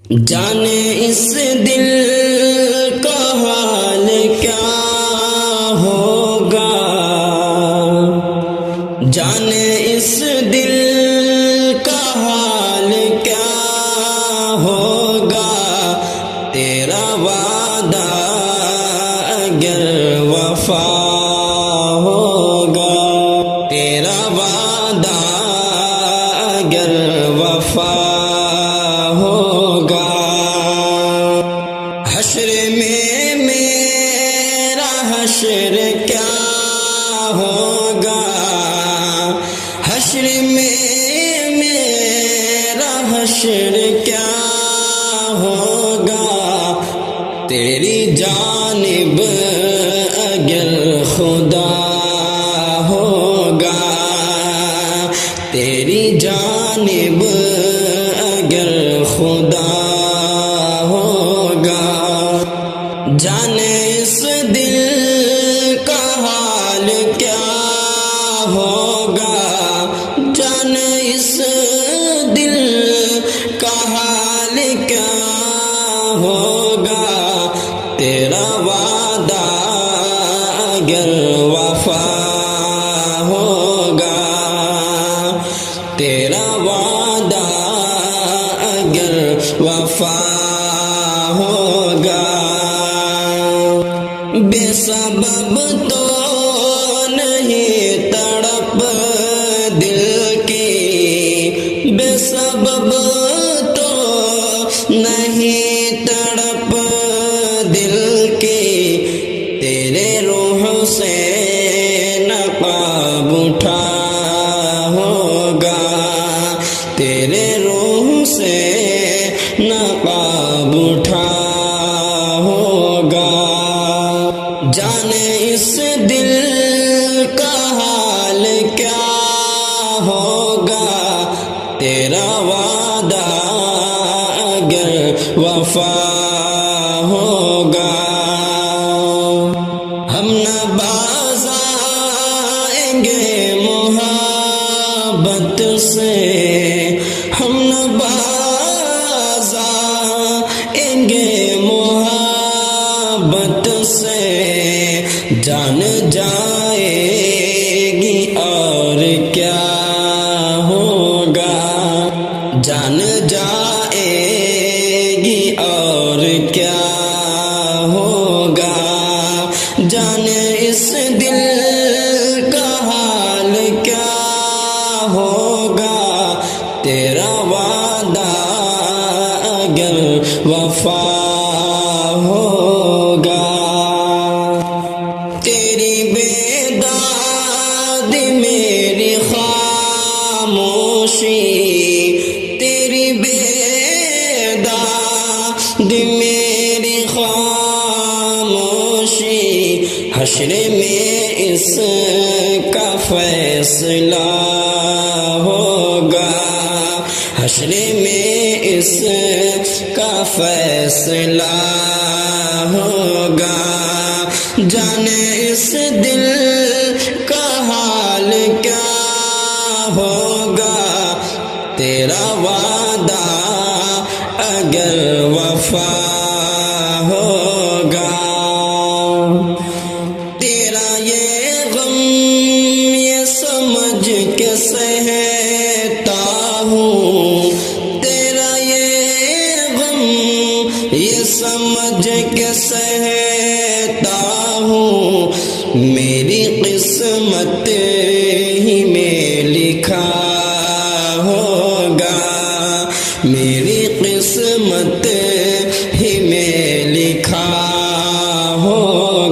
جانے اس دل کا حال کیا ہوگا، جانے اس دل کا حال کیا ہوگا، تیرا وعدہ اگر وفا ہوگا، تیرا وعدہ اگر وفا ہوگا، حشر میں میرا حشر کیا ہوگا، حشر میں میرا حشر کیا ہوگا، تیری جانب اگر خدا ہوگا، تیری جانب اگر خدا ہوگا، جانے اس دل کا حال کیا ہوگا، جانے اس دل کا حال کیا ہوگا، تیرا وعدہ اگر وفا ہوگا، تیرا وعدہ اگر وفا ہوگا، بے سبب تو نہیں تڑپ دل کی، بے سبب تو نہیں تڑپ دل کی، تیرے روح سے نقاب اٹھا ہوگا، تیرے روح سے نقاب اٹھا ہوگا، جانے اس دل کا حال کیا ہوگا، تیرا وعدہ اگر وفا ہوگا، ہم نہ باز آئیں گے محبت سے، ہم نہ باز آئیں گے محبت سے، جان جائے گی اور کیا ہوگا، جان جائے گی اور کیا ہوگا، جانے اس دل کا حال کیا ہوگا، تیرا وعدہ اگر وفا ہوگا، تیری بیداد میری خاموشی، تیری بیداد میری خاموشی، حشر میں اس کا فیصلہ ہوگا، حشر میں اس کا فیصلہ ہوگا، جانے اس دل کا حال کیا ہوگا، تیرا وعدہ اگر وفا ہوگا، تیرا یہ غم یہ سمجھ کے سہتا ہوں، تیرا یہ غم یہ سمجھ کے سہتا ہوں، میری قسمت ہی میں لکھا ہوگا، میری قسمت ہی میں لکھا ہوگا،